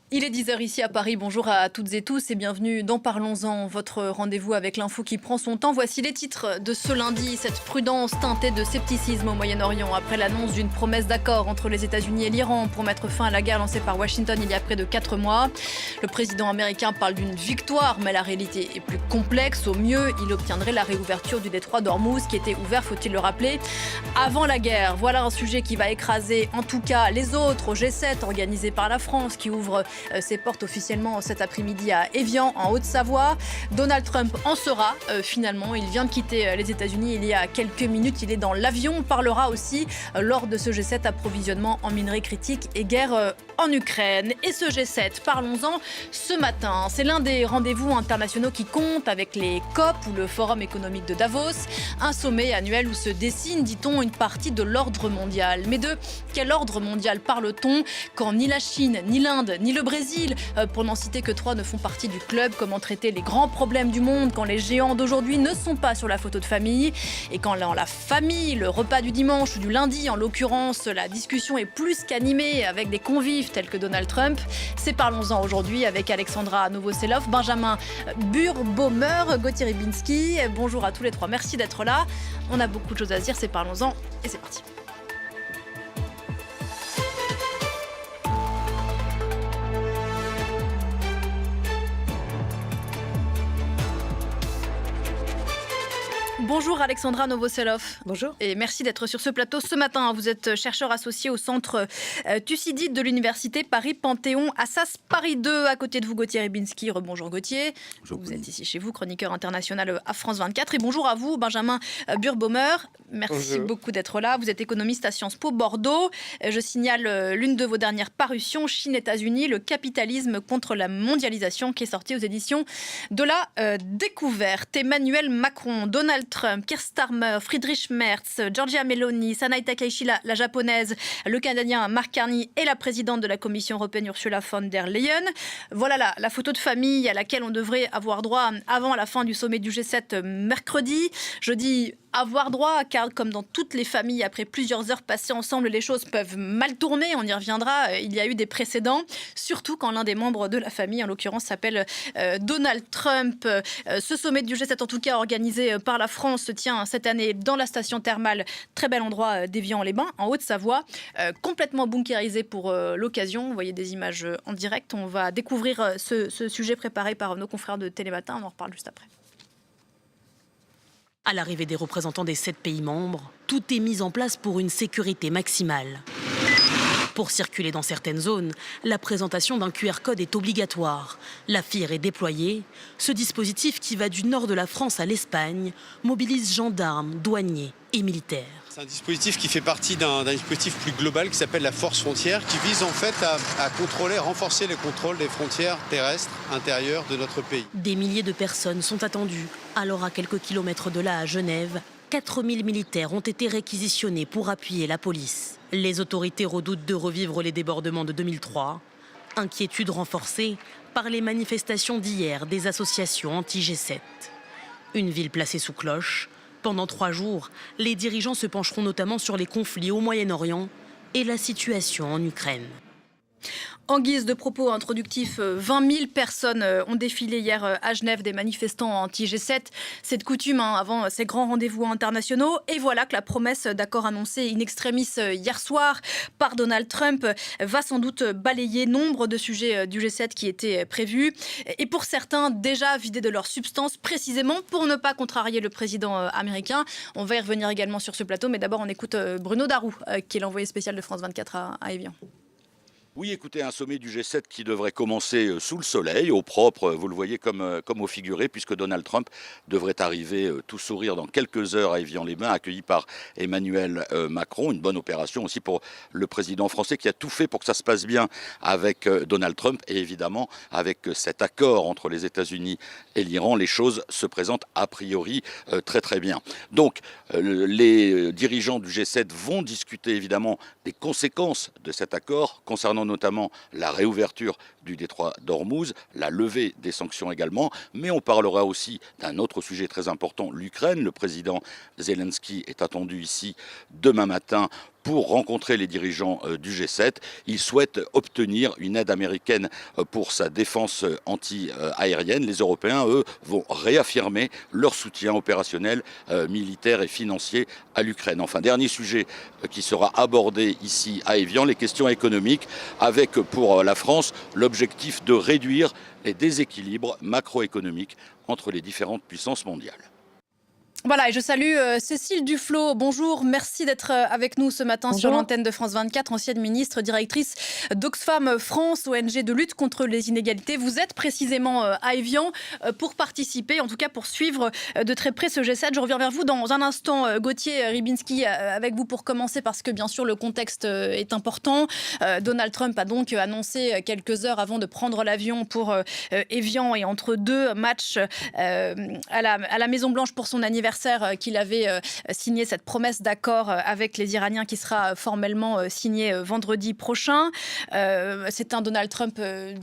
Il est 10 heures ici à Paris, bonjour à toutes et tous et bienvenue dans Parlons-en, votre rendez-vous avec l'info qui prend son temps. Voici les titres de ce lundi, cette prudence teintée de scepticisme au Moyen-Orient après l'annonce d'une promesse d'accord entre les États-Unis et l'Iran pour mettre fin à la guerre lancée par Washington il y a près de 4 mois. Le président américain parle d'une victoire, mais la réalité est plus complexe. Au mieux, il obtiendrait la réouverture du détroit d'Ormuz qui était ouvert, faut-il le rappeler, avant la guerre. Voilà un sujet qui va écraser en tout cas les autres au G7 organisé par la France qui ouvre ses portes officiellement cet après-midi à Évian, en Haute-Savoie. Donald Trump en sera finalement. Il vient de quitter les États-Unis il y a quelques minutes. Il est dans l'avion. On parlera aussi lors de ce G7 approvisionnement en minerais critiques et guerre en Ukraine. Et ce G7, parlons-en ce matin. C'est l'un des rendez-vous internationaux qui compte avec les COP ou le Forum économique de Davos. Un sommet annuel où se dessine, dit-on, une partie de l'ordre mondial. Mais de quel ordre mondial parle-t-on quand ni la Chine, ni l'Inde, ni le Brésil, pour n'en citer que 3, ne font partie du club? Comment traiter les grands problèmes du monde quand les géants d'aujourd'hui ne sont pas sur la photo de famille? Et quand dans la famille, le repas du dimanche ou du lundi, en l'occurrence, la discussion est plus qu'animée avec des convives tels que Donald Trump. C'est Parlons-en aujourd'hui avec Alexandra Novoselov, Benjamin Burbaumer, Gauthier Ribinski. Bonjour à tous les trois, merci d'être là. On a beaucoup de choses à se dire, c'est Parlons-en et c'est parti. Bonjour Alexandra Novoselov. Bonjour. Et merci d'être sur ce plateau ce matin. Vous êtes chercheur associé au centre Thucydide de l'université Paris-Panthéon-Assas Paris 2. À côté de vous, Gauthier Ribinski. Rebonjour Gauthier. Bonjour. Vous êtes ici chez vous, chroniqueur international à France 24. Et bonjour à vous, Benjamin Burbaumer. Merci beaucoup d'être là. Vous êtes économiste à Sciences Po Bordeaux. Je signale l'une de vos dernières parutions, Chine-États-Unis, le capitalisme contre la mondialisation, qui est sortie aux éditions de la Découverte. Emmanuel Macron, Donald Trump, Keir Starmer, Friedrich Merz, Giorgia Meloni, Sanai Takaichi, la japonaise, le Canadien Mark Carney et la présidente de la Commission européenne Ursula von der Leyen. Voilà la photo de famille à laquelle on devrait avoir droit avant la fin du sommet du G7 mercredi. Je dis avoir droit, car comme dans toutes les familles, après plusieurs heures passées ensemble, les choses peuvent mal tourner, on y reviendra, il y a eu des précédents, surtout quand l'un des membres de la famille, en l'occurrence, s'appelle Donald Trump. Ce sommet du G7, en tout cas organisé par la France, se tient cette année dans la station thermale, très bel endroit d'Évian-les-Bains, en Haute-Savoie, complètement bunkérisé pour l'occasion. Vous voyez des images en direct, on va découvrir ce sujet préparé par nos confrères de Télématin, on en reparle juste après. À l'arrivée des représentants des 7 pays membres, tout est mis en place pour une sécurité maximale. Pour circuler dans certaines zones, la présentation d'un QR code est obligatoire. La FIR est déployée. Ce dispositif, qui va du nord de la France à l'Espagne, mobilise gendarmes, douaniers et militaires. C'est un dispositif qui fait partie d'un dispositif plus global qui s'appelle la Force Frontière, qui vise en fait à contrôler, renforcer les contrôles des frontières terrestres intérieures de notre pays. Des milliers de personnes sont attendues. Alors, à quelques kilomètres de là, à Genève, 4000 militaires ont été réquisitionnés pour appuyer la police. Les autorités redoutent de revivre les débordements de 2003. Inquiétude renforcée par les manifestations d'hier des associations anti-G7. Une ville placée sous cloche. Pendant 3 jours, les dirigeants se pencheront notamment sur les conflits au Moyen-Orient et la situation en Ukraine. En guise de propos introductifs, 20 000 personnes ont défilé hier à Genève, des manifestants anti-G7. C'est de coutume avant ces grands rendez-vous internationaux. Et voilà que la promesse d'accord annoncée in extremis hier soir par Donald Trump va sans doute balayer nombre de sujets du G7 qui étaient prévus. Et pour certains, déjà vidés de leur substance, précisément pour ne pas contrarier le président américain. On va y revenir également sur ce plateau. Mais d'abord, on écoute Bruno Darroux, qui est l'envoyé spécial de France 24 à Évian. Oui, écoutez, un sommet du G7 qui devrait commencer sous le soleil, au propre, vous le voyez comme au figuré, puisque Donald Trump devrait arriver tout sourire dans quelques heures à Évian-les-Bains, accueilli par Emmanuel Macron. Une bonne opération aussi pour le président français qui a tout fait pour que ça se passe bien avec Donald Trump. Et évidemment, avec cet accord entre les États-Unis et l'Iran, les choses se présentent a priori très très bien. Donc, les dirigeants du G7 vont discuter évidemment des conséquences de cet accord concernant notamment la réouverture du détroit d'Ormuz, la levée des sanctions également, mais on parlera aussi d'un autre sujet très important, l'Ukraine. Le président Zelensky est attendu ici demain matin pour rencontrer les dirigeants du G7. Il souhaite obtenir une aide américaine pour sa défense anti-aérienne. Les Européens, eux, vont réaffirmer leur soutien opérationnel, militaire et financier à l'Ukraine. Enfin, dernier sujet qui sera abordé ici à Évian, les questions économiques, avec pour la France l'objectif de réduire les déséquilibres macroéconomiques entre les différentes puissances mondiales. Voilà, et je salue Cécile Duflot. Bonjour, merci d'être avec nous ce matin sur l'antenne de France 24, ancienne ministre, directrice d'Oxfam France, ONG de lutte contre les inégalités. Vous êtes précisément à Évian pour participer, en tout cas pour suivre de très près ce G7. Je reviens vers vous dans un instant. Gauthier Rybinski, avec vous pour commencer, parce que bien sûr le contexte est important. Donald Trump a donc annoncé quelques heures avant de prendre l'avion pour Évian, et entre deux matchs à la Maison-Blanche pour son anniversaire, qu'il avait signé cette promesse d'accord avec les Iraniens qui sera formellement signée vendredi prochain. C'est un Donald Trump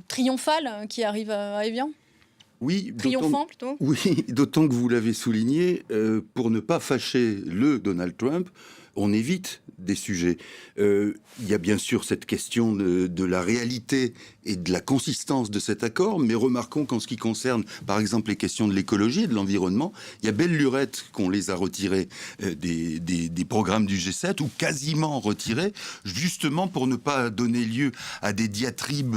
triomphal qui arrive à Évian ? Oui, triomphant plutôt. Oui, d'autant que vous l'avez souligné, pour ne pas fâcher le Donald Trump, on évite des sujets. Il y a bien sûr cette question de la réalité et de la consistance de cet accord, mais remarquons qu'en ce qui concerne, par exemple, les questions de l'écologie et de l'environnement, il y a belle lurette qu'on les a retirés des programmes du G7, ou quasiment retirés, justement pour ne pas donner lieu à des diatribes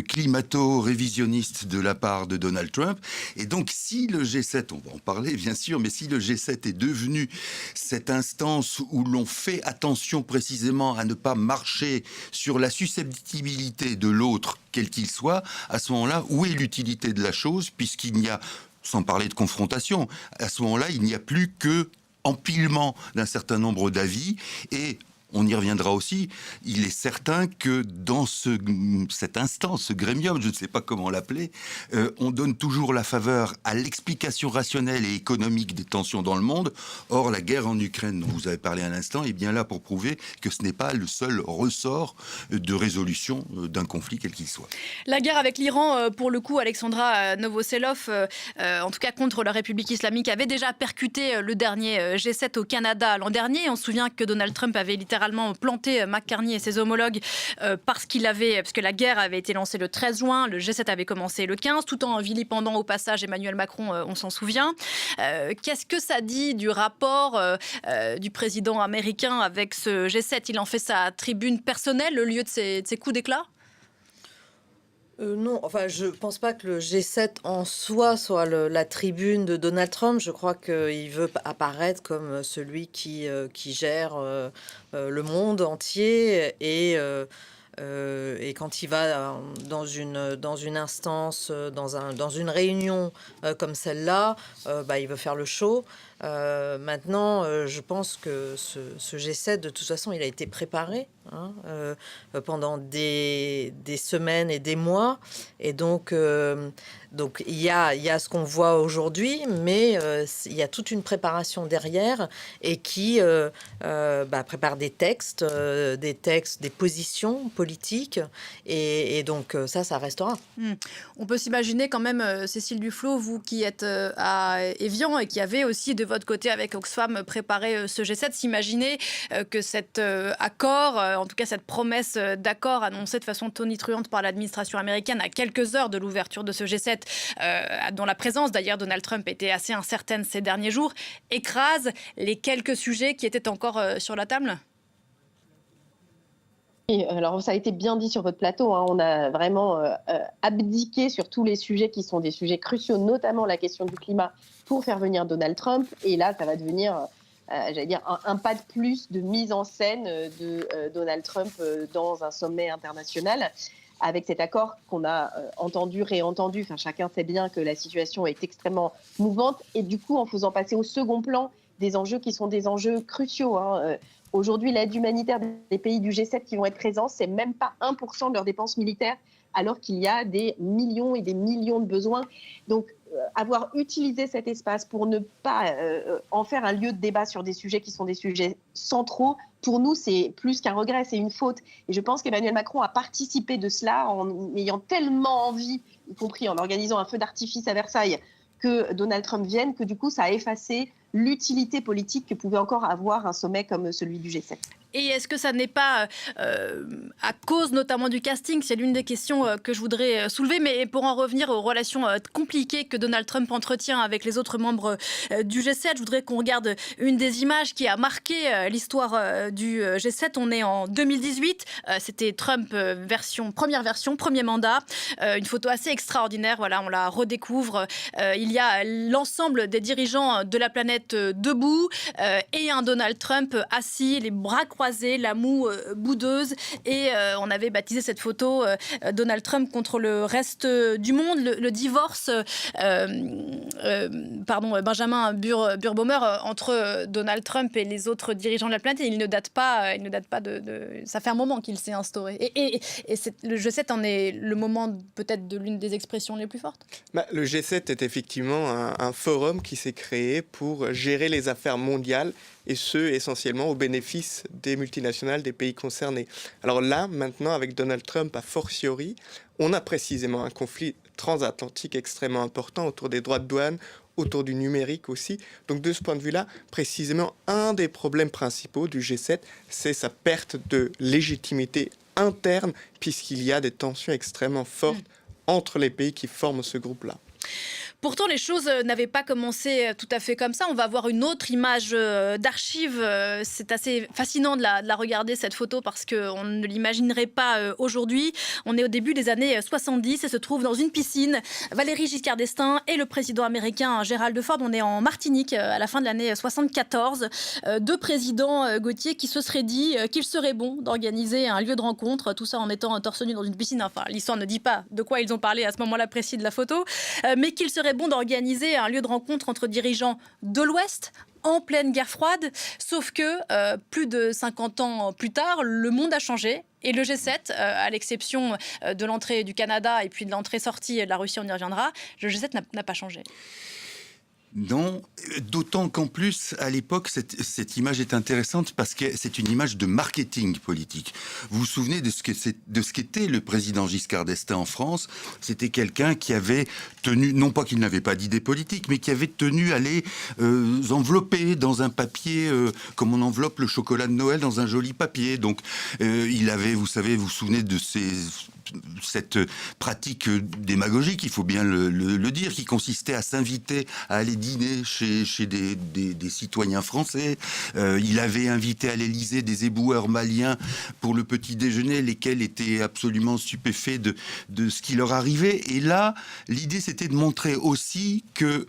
climato-révisionnistes de la part de Donald Trump. Et donc, si le G7, on va en parler bien sûr, mais si le G7 est devenu cette instance où l'on fait attention précisément à ne pas marcher sur la susceptibilité de l'autre, quel qu'il soit, à ce moment-là, où est l'utilité de la chose, puisqu'il n'y a, sans parler de confrontation, à ce moment-là, il n'y a plus que empilement d'un certain nombre d'avis, et on y reviendra aussi, il est certain que dans cette instance, ce grémium, je ne sais pas comment l'appeler, on donne toujours la faveur à l'explication rationnelle et économique des tensions dans le monde. Or, la guerre en Ukraine, dont vous avez parlé un instant, est bien là pour prouver que ce n'est pas le seul ressort de résolution d'un conflit, quel qu'il soit. La guerre avec l'Iran, pour le coup, Alexandra Novoselov, en tout cas contre la République islamique, avait déjà percuté le dernier G7 au Canada l'an dernier. On se souvient que Donald Trump avait littéralement planté McCartney et ses homologues parce que la guerre avait été lancée le 13 juin, le G7 avait commencé le 15, tout en vilipendant au passage Emmanuel Macron, on s'en souvient. Qu'est-ce que ça dit du rapport du président américain avec ce G7 ? Il en fait sa tribune personnelle, le lieu de ses coups d'éclat ? Non, enfin, je pense pas que le G7 en soi soit la tribune de Donald Trump. Je crois qu'il veut apparaître comme celui qui gère le monde entier, et quand il va dans une instance, dans une réunion comme celle-là, il veut faire le show. Maintenant, je pense que ce G7, de toute façon, il a été préparé pendant des semaines et des mois. Et donc il y a ce qu'on voit aujourd'hui, mais il y a toute une préparation derrière, et qui prépare des textes, des positions politiques. Et donc ça restera. On peut s'imaginer quand même, Cécile Duflot, vous qui êtes à Évian et qui avez aussi de votre côté avec Oxfam préparé ce G7, s'imaginer que cet accord, en tout cas cette promesse d'accord annoncée de façon tonitruante par l'administration américaine à quelques heures de l'ouverture de ce G7, dont la présence d'ailleurs Donald Trump était assez incertaine ces derniers jours, écrase les quelques sujets qui étaient encore sur la table ? Alors, ça a été bien dit sur votre plateau, hein. On a vraiment abdiqué sur tous les sujets qui sont des sujets cruciaux, notamment la question du climat, pour faire venir Donald Trump. Et là, ça va devenir, un pas de plus de mise en scène de Donald Trump dans un sommet international, avec cet accord qu'on a entendu, réentendu. Enfin, chacun sait bien que la situation est extrêmement mouvante, et du coup, en faisant passer au second plan des enjeux qui sont des enjeux cruciaux, hein. Aujourd'hui, l'aide humanitaire des pays du G7 qui vont être présents, c'est même pas 1% de leurs dépenses militaires, alors qu'il y a des millions et des millions de besoins. Donc, avoir utilisé cet espace pour ne pas en faire un lieu de débat sur des sujets qui sont des sujets centraux, pour nous, c'est plus qu'un regret, c'est une faute. Et je pense qu'Emmanuel Macron a participé de cela en ayant tellement envie, y compris en organisant un feu d'artifice à Versailles, que Donald Trump vienne, que du coup, ça a effacé l'utilité politique que pouvait encore avoir un sommet comme celui du G7. Et est-ce que ça n'est pas à cause notamment du casting? C'est l'une des questions que je voudrais soulever. Mais pour en revenir aux relations compliquées que Donald Trump entretient avec les autres membres du G7, je voudrais qu'on regarde une des images qui a marqué l'histoire du G7. On est en 2018. C'était Trump première version, premier mandat. Une photo assez extraordinaire. Voilà, on la redécouvre. Il y a l'ensemble des dirigeants de la planète debout et un Donald Trump assis, les bras croisés, la moue boudeuse. Et on avait baptisé cette photo Donald Trump contre le reste du monde. Le divorce, Benjamin Burbaumer, entre Donald Trump et les autres dirigeants de la planète, il ne date pas de... Ça fait un moment qu'il s'est instauré. Et le G7 en est le moment peut-être de l'une des expressions les plus fortes. Le G7 est effectivement un forum qui s'est créé pour gérer les affaires mondiales et ce, essentiellement au bénéfice des multinationales, des pays concernés. Alors là, maintenant, avec Donald Trump a fortiori, on a précisément un conflit transatlantique extrêmement important autour des droits de douane, autour du numérique aussi. Donc de ce point de vue-là, précisément, un des problèmes principaux du G7, c'est sa perte de légitimité interne, puisqu'il y a des tensions extrêmement fortes entre les pays qui forment ce groupe-là. Pourtant, les choses n'avaient pas commencé tout à fait comme ça. On va voir une autre image d'archive. C'est assez fascinant de la regarder, cette photo, parce qu'on ne l'imaginerait pas aujourd'hui. On est au début des années 70 et se trouve dans une piscine Valéry Giscard d'Estaing et le président américain Gerald Ford. On est en Martinique à la fin de l'année 74. Deux présidents, Gauthier, qui se seraient dit qu'il serait bon d'organiser un lieu de rencontre, tout ça en étant torse nu dans une piscine. Enfin, l'histoire ne dit pas de quoi ils ont parlé à ce moment-là précis de la photo, mais qu'il serait bon d'organiser un lieu de rencontre entre dirigeants de l'Ouest en pleine guerre froide. Sauf que plus de 50 ans plus tard, le monde a changé. Et le G7, à l'exception de l'entrée du Canada et puis de l'entrée-sortie de la Russie, on y reviendra, le G7 n'a pas changé. Non, d'autant qu'en plus, à l'époque, cette image est intéressante parce que c'est une image de marketing politique. Vous vous souvenez de ce qu'était le président Giscard d'Estaing en France? C'était quelqu'un qui avait tenu, non pas qu'il n'avait pas d'idée politique, mais qui avait tenu à les envelopper dans un papier, comme on enveloppe le chocolat de Noël dans un joli papier. Donc, il avait, vous vous souvenez de cette pratique démagogique, il faut bien le dire, qui consistait à s'inviter à aller dîner chez des citoyens français. Il avait invité à l'Élysée des éboueurs maliens pour le petit déjeuner, lesquels étaient absolument stupéfaits de ce qui leur arrivait. Et là, l'idée, c'était de montrer aussi que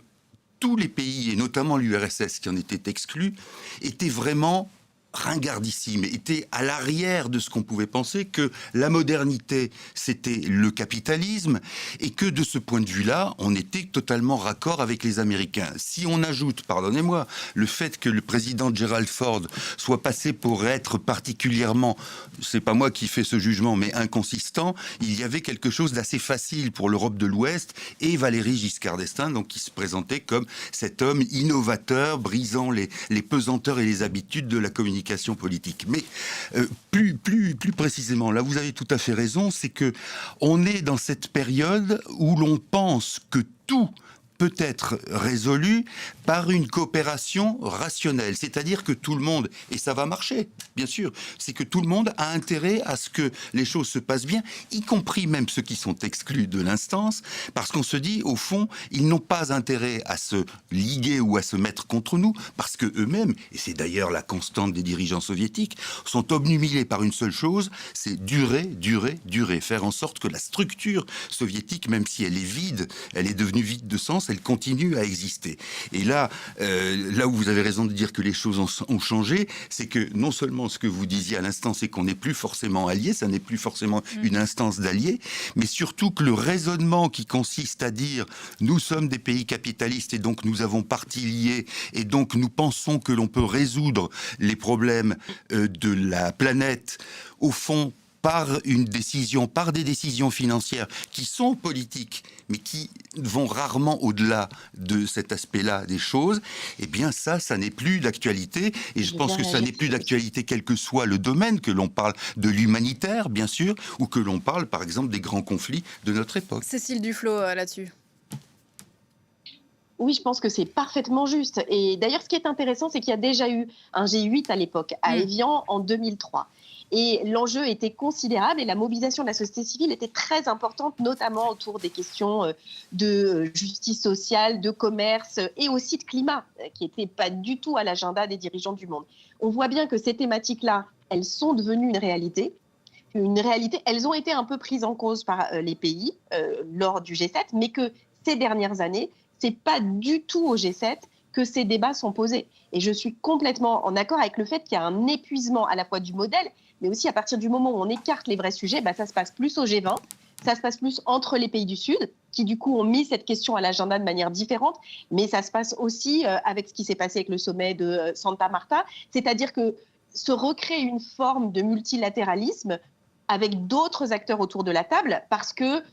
tous les pays, et notamment l'URSS qui en était exclu, étaient vraiment ringardissime, était à l'arrière de ce qu'on pouvait penser, que la modernité, c'était le capitalisme, et que de ce point de vue-là, on était totalement raccord avec les Américains. Si on ajoute, pardonnez-moi, le fait que le président Gerald Ford soit passé pour être particulièrement, c'est pas moi qui fais ce jugement, mais inconsistant, il y avait quelque chose d'assez facile pour l'Europe de l'Ouest, et Valéry Giscard d'Estaing, donc qui se présentait comme cet homme innovateur, brisant les pesanteurs et les habitudes de la communication politique. Mais plus précisément, là vous avez tout à fait raison, c'est que on est dans cette période où l'on pense que tout peut être résolu par une coopération rationnelle. C'est-à-dire que tout le monde, et ça va marcher, bien sûr, c'est que tout le monde a intérêt à ce que les choses se passent bien, y compris même ceux qui sont exclus de l'instance, parce qu'on se dit, au fond, ils n'ont pas intérêt à se liguer ou à se mettre contre nous, parce que eux-mêmes, et c'est d'ailleurs la constante des dirigeants soviétiques, sont obnubilés par une seule chose, c'est durer, faire en sorte que la structure soviétique, même si elle est vide, elle est devenue vide de sens, elle continue à exister. Et là où vous avez raison de dire que les choses ont changé, c'est que non seulement ce que vous disiez à l'instant, c'est qu'on n'est plus forcément alliés, ça n'est plus forcément une instance d'alliés, mais surtout que le raisonnement qui consiste à dire nous sommes des pays capitalistes et donc nous avons partie liée et donc nous pensons que l'on peut résoudre les problèmes de la planète, au fond, par des décisions financières qui sont politiques, mais qui vont rarement au-delà de cet aspect-là des choses, eh bien ça n'est plus d'actualité. Et je pense que ça n'est plus d'actualité quel que soit le domaine, que l'on parle de l'humanitaire, bien sûr, ou que l'on parle, par exemple, des grands conflits de notre époque. Cécile Duflot, là-dessus. Oui, je pense que c'est parfaitement juste. Et d'ailleurs, ce qui est intéressant, c'est qu'il y a déjà eu un G8 à l'époque, à Évian, en 2003. Et l'enjeu était considérable et la mobilisation de la société civile était très importante, notamment autour des questions de justice sociale, de commerce et aussi de climat, qui n'étaient pas du tout à l'agenda des dirigeants du monde. On voit bien que ces thématiques-là, elles sont devenues une réalité. Elles ont été un peu prises en cause par les pays lors du G7, mais que ces dernières années, c'est pas du tout au G7 que ces débats sont posés. Et je suis complètement en accord avec le fait qu'il y a un épuisement à la fois du modèle, mais aussi à partir du moment où on écarte les vrais sujets, ça se passe plus au G20, ça se passe plus entre les pays du Sud, qui du coup ont mis cette question à l'agenda de manière différente, mais ça se passe aussi avec ce qui s'est passé avec le sommet de Santa Marta, c'est-à-dire que se recrée une forme de multilatéralisme avec d'autres acteurs autour de la table, parce que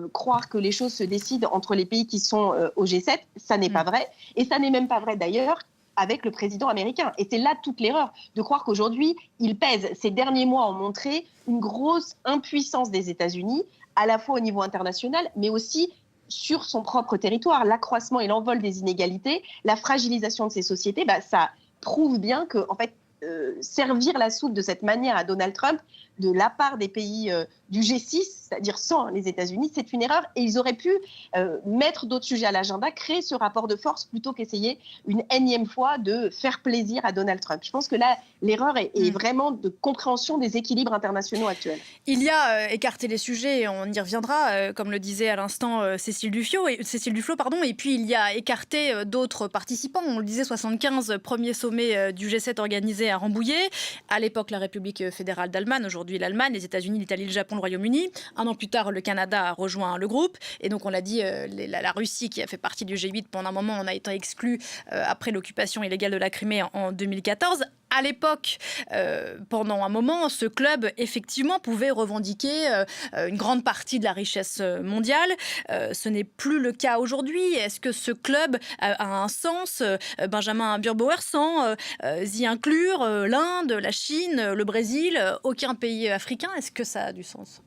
croire que les choses se décident entre les pays qui sont au G7, ça n'est pas vrai. Et ça n'est même pas vrai d'ailleurs avec le président américain. Et c'est là toute l'erreur, de croire qu'aujourd'hui, il pèse. Ces derniers mois ont montré une grosse impuissance des États-Unis, à la fois au niveau international, mais aussi sur son propre territoire. L'accroissement et l'envol des inégalités, la fragilisation de ces sociétés, ça prouve bien que, en fait, servir la soupe de cette manière à Donald Trump, de la part des pays du G6, c'est-à-dire sans les États-Unis, c'est une erreur. Et ils auraient pu mettre d'autres sujets à l'agenda, créer ce rapport de force plutôt qu'essayer une énième fois de faire plaisir à Donald Trump. Je pense que là, l'erreur est vraiment de compréhension des équilibres internationaux actuels. Il y a écarté les sujets, on y reviendra, comme le disait à l'instant Cécile Duflot, et puis il y a écarté d'autres participants. On le disait, 75 premiers sommets du G7 organisés à Rambouillet. À l'époque, la République fédérale d'Allemagne, aujourd'hui l'Allemagne, les États-Unis, l'Italie, le Japon, le Royaume-Uni. Un an plus tard, le Canada a rejoint le groupe. Et donc, on l'a dit, la Russie, qui a fait partie du G8 pendant un moment, on a été exclu après l'occupation illégale de la Crimée en 2014. À l'époque, pendant un moment, ce club, effectivement, pouvait revendiquer une grande partie de la richesse mondiale. Ce n'est plus le cas aujourd'hui. Est-ce que ce club a un sens, Benjamin Birbauer, sans y inclure l'Inde, la Chine, le Brésil, aucun pays africain? Est-ce que ça a du sens ?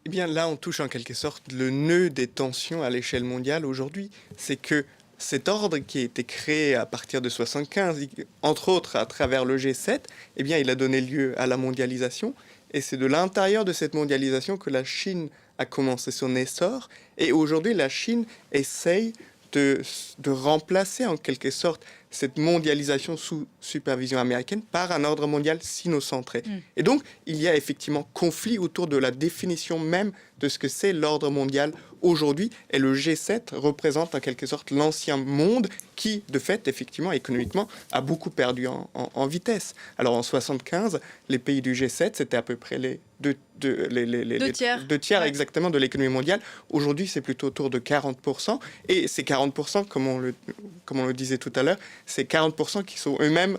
Eh bien, là, on touche en quelque sorte le nœud des tensions à l'échelle mondiale aujourd'hui. C'est que cet ordre qui a été créé à partir de 1975, entre autres à travers le G7, eh bien, il a donné lieu à la mondialisation. Et c'est de l'intérieur de cette mondialisation que la Chine a commencé son essor. Et aujourd'hui, la Chine essaye de remplacer en quelque sorte cette mondialisation sous supervision américaine par un ordre mondial sino-centré. Et donc, il y a effectivement conflit autour de la définition même de ce que c'est l'ordre mondial aujourd'hui. Et le G7 représente en quelque sorte l'ancien monde qui, de fait, effectivement, économiquement, a beaucoup perdu en vitesse. Alors, en 1975, les pays du G7, c'était à peu près les deux tiers ouais. exactement de l'économie mondiale. Aujourd'hui, c'est plutôt autour de 40%. Et ces 40%, comme on le disait tout à l'heure, c'est 40% qui sont eux-mêmes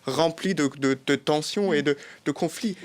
remplis de tensions et de conflits.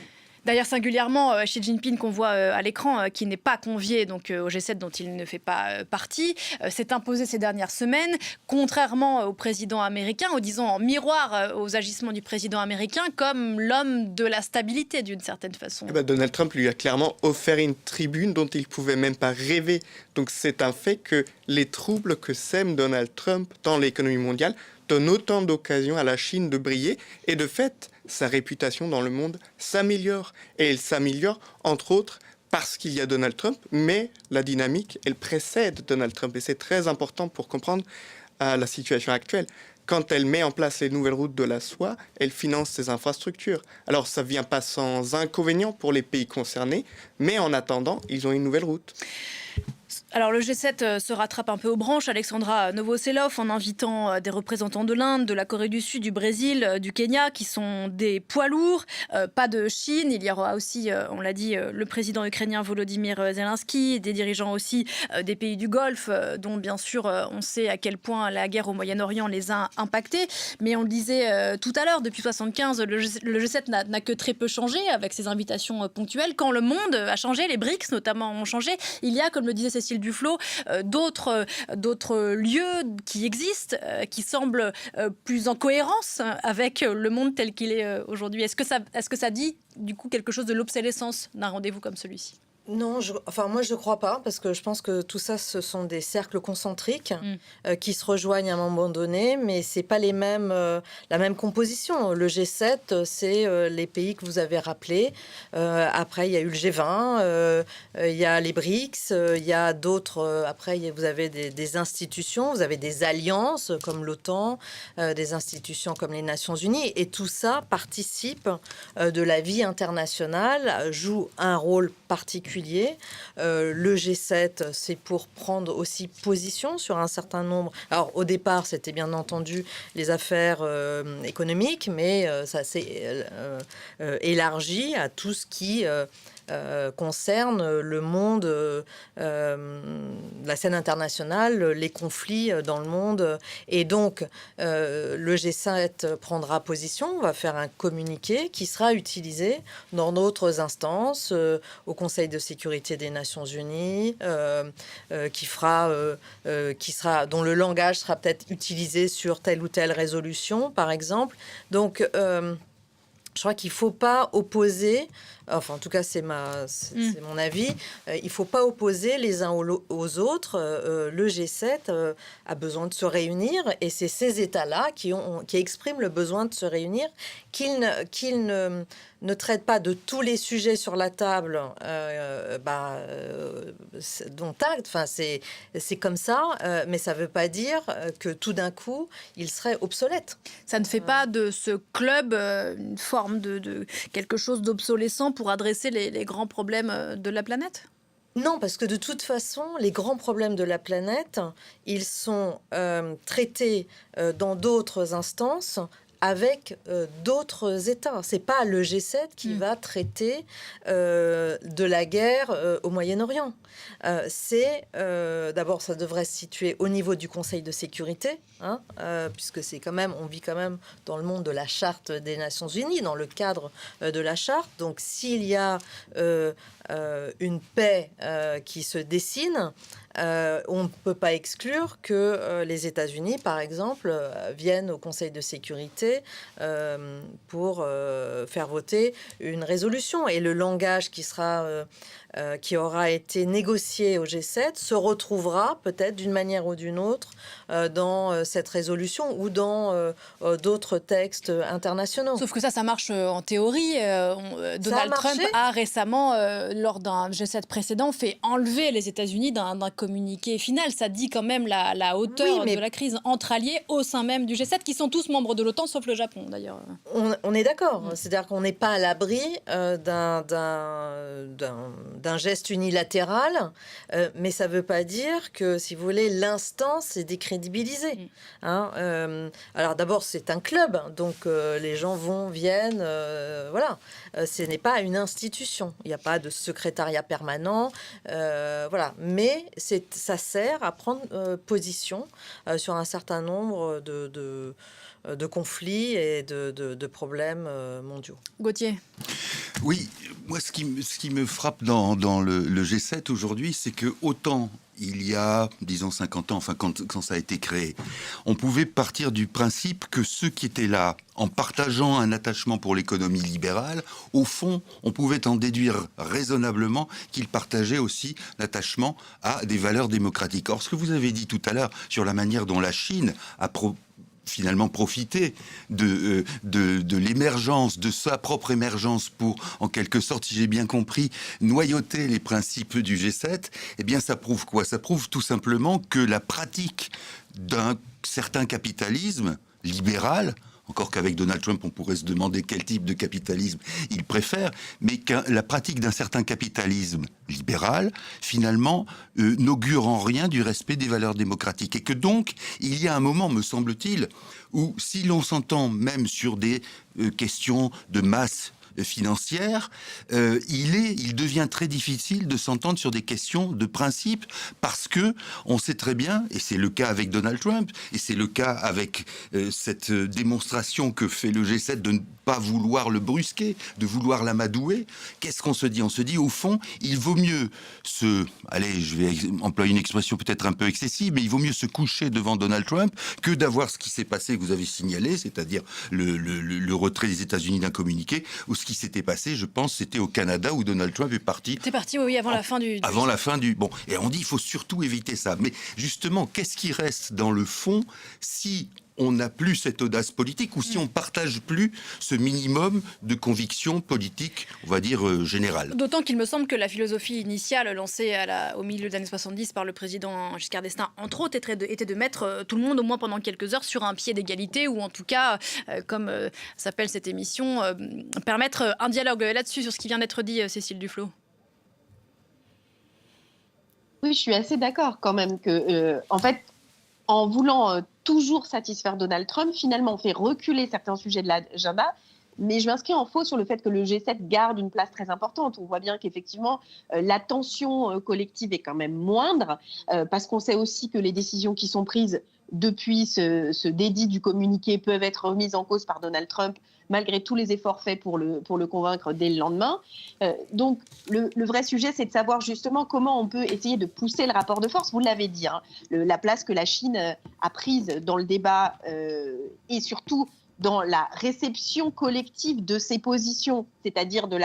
D'ailleurs, singulièrement, Xi Jinping, qu'on voit à l'écran, qui n'est pas convié donc, au G7, dont il ne fait pas partie, s'est imposé ces dernières semaines, contrairement au président américain, ou disons en miroir aux agissements du président américain, comme l'homme de la stabilité, d'une certaine façon. Donald Trump lui a clairement offert une tribune dont il ne pouvait même pas rêver. Donc c'est un fait que les troubles que sème Donald Trump dans l'économie mondiale donnent autant d'occasions à la Chine de briller. Et de fait, sa réputation dans le monde s'améliore. Et elle s'améliore, entre autres, parce qu'il y a Donald Trump, mais la dynamique, elle précède Donald Trump. Et c'est très important pour comprendre la situation actuelle. Quand elle met en place les nouvelles routes de la soie, elle finance ses infrastructures. Alors, ça ne vient pas sans inconvénient pour les pays concernés, mais en attendant, ils ont une nouvelle route. Alors le G7 se rattrape un peu aux branches, Alexandra Novoselov, en invitant des représentants de l'Inde, de la Corée du Sud, du Brésil, du Kenya, qui sont des poids lourds. Pas de Chine, il y aura aussi, on l'a dit, le président ukrainien Volodymyr Zelensky, des dirigeants aussi des pays du Golfe, dont bien sûr on sait à quel point la guerre au Moyen-Orient les a impactés. Mais on le disait tout à l'heure, depuis 1975, le G7 n'a que très peu changé avec ses invitations ponctuelles. Quand le monde a changé, les BRICS notamment ont changé, il y a, comme le disait Cécile Duflot, d'autres lieux qui existent, qui semblent plus en cohérence avec le monde tel qu'il est aujourd'hui. Est-ce que ça dit du coup quelque chose de l'obsolescence d'un rendez-vous comme celui-ci ? Non, moi je ne crois pas, parce que je pense que tout ça, ce sont des cercles concentriques qui se rejoignent à un moment donné, mais c'est pas la même composition. Le G7, c'est les pays que vous avez rappelés. Après, il y a eu le G20, il y a les BRICS, il y a d'autres. Après, vous avez des institutions, vous avez des alliances comme l'OTAN, des institutions comme les Nations Unies, et tout ça participe de la vie internationale, joue un rôle particulier. Le G7, c'est pour prendre aussi position sur un certain nombre. Alors, au départ, c'était bien entendu les affaires économiques, mais ça s'est élargi à tout ce qui concerne le monde, la scène internationale, les conflits dans le monde. Et donc, le G7 prendra position, va faire un communiqué qui sera utilisé dans d'autres instances, au Conseil de sécurité des Nations Unies, dont le langage sera peut-être utilisé sur telle ou telle résolution, par exemple. Donc, je crois qu'il ne faut pas opposer, enfin en tout cas c'est mon avis, il ne faut pas opposer les uns aux autres. Le G7 a besoin de se réunir, et c'est ces États-là qui expriment le besoin de se réunir, qu'ils ne traitent pas de tous les sujets sur la table dont acte. Enfin, c'est comme ça, mais ça ne veut pas dire que tout d'un coup, il serait obsolète. Ça ne fait pas de ce club une forme de quelque chose d'obsolescent pour adresser les grands problèmes de la planète ? Non, parce que de toute façon, les grands problèmes de la planète, ils sont traités dans d'autres instances, avec d'autres États. C'est pas le G7 qui va traiter de la guerre au Moyen-Orient. D'abord, ça devrait se situer au niveau du Conseil de sécurité, puisque on vit quand même dans le monde de la Charte des Nations Unies, dans le cadre de la Charte. Donc, s'il y a une paix qui se dessine, on ne peut pas exclure que les États-Unis, par exemple, viennent au Conseil de sécurité pour faire voter une résolution. Et le langage qui aura été négocié au G7 se retrouvera peut-être d'une manière ou d'une autre dans cette résolution ou dans d'autres textes internationaux. Sauf que ça marche en théorie. Donald Trump a récemment, lors d'un G7 précédent, fait enlever les États-Unis d'un communiqué final. Ça dit quand même la hauteur de la crise entre alliés au sein même du G7, qui sont tous membres de l'OTAN, sauf le Japon d'ailleurs. On est d'accord. C'est-à-dire qu'on n'est pas à l'abri d'un geste unilatéral, mais ça ne veut pas dire que, si vous voulez, l'instance est décrédibilisée. Alors d'abord, c'est un club, donc les gens viennent, voilà. Ce n'est pas une institution. Il n'y a pas de secrétariat permanent, voilà. Mais ça sert à prendre position sur un certain nombre de conflits et de problèmes mondiaux. Gauthier. Oui, moi ce qui me frappe dans le G7 aujourd'hui, c'est que autant il y a, disons, 50 ans, enfin quand ça a été créé, on pouvait partir du principe que ceux qui étaient là, en partageant un attachement pour l'économie libérale, au fond, on pouvait en déduire raisonnablement qu'ils partageaient aussi l'attachement à des valeurs démocratiques. Or, ce que vous avez dit tout à l'heure sur la manière dont la Chine a finalement profiter de l'émergence, de sa propre émergence pour, en quelque sorte, si j'ai bien compris, noyauter les principes du G7, eh bien ça prouve quoi ? Ça prouve tout simplement que la pratique d'un certain capitalisme libéral, encore qu'avec Donald Trump, on pourrait se demander quel type de capitalisme il préfère, mais que la pratique d'un certain capitalisme libéral, finalement, n'augure en rien du respect des valeurs démocratiques. Et que donc, il y a un moment, me semble-t-il, où si l'on s'entend même sur des questions de masse financière, il devient très difficile de s'entendre sur des questions de principe, parce que on sait très bien, et c'est le cas avec Donald Trump, et c'est le cas avec cette démonstration que fait le G7 de ne pas vouloir le brusquer, de vouloir l'amadouer. Qu'est-ce qu'on se dit ? On se dit, au fond, il vaut mieux allez, je vais employer une expression peut-être un peu excessive, mais il vaut mieux se coucher devant Donald Trump que d'avoir ce qui s'est passé, que vous avez signalé, c'est-à-dire le retrait des États-Unis d'un communiqué, où ce qui s'était passé, je pense, c'était au Canada où Donald Trump est parti. C'est parti, oui, avant la fin du... Avant la fin du... Bon, et on dit il faut surtout éviter ça. Mais justement, qu'est-ce qui reste dans le fond si on n'a plus cette audace politique ou si on ne partage plus ce minimum de conviction politique, on va dire, générale. D'autant qu'il me semble que la philosophie initiale lancée au milieu des années 70 par le président Giscard d'Estaing, entre autres, était de mettre tout le monde, au moins pendant quelques heures, sur un pied d'égalité, ou en tout cas, comme s'appelle cette émission, permettre un dialogue là-dessus, sur ce qui vient d'être dit, Cécile Duflot. Oui, je suis assez d'accord quand même que, en fait, en voulant toujours satisfaire Donald Trump, finalement, on fait reculer certains sujets de l'agenda. Mais je m'inscris en faux sur le fait que le G7 garde une place très importante. On voit bien qu'effectivement, la tension collective est quand même moindre, parce qu'on sait aussi que les décisions qui sont prises depuis ce dédit du communiqué peuvent être remises en cause par Donald Trump, malgré tous les efforts faits pour le convaincre dès le lendemain. Donc, le vrai sujet, c'est de savoir justement comment on peut essayer de pousser le rapport de force. Vous l'avez dit, hein, la place que la Chine a prise dans le débat et surtout dans la réception collective de ses positions, c'est-à-dire de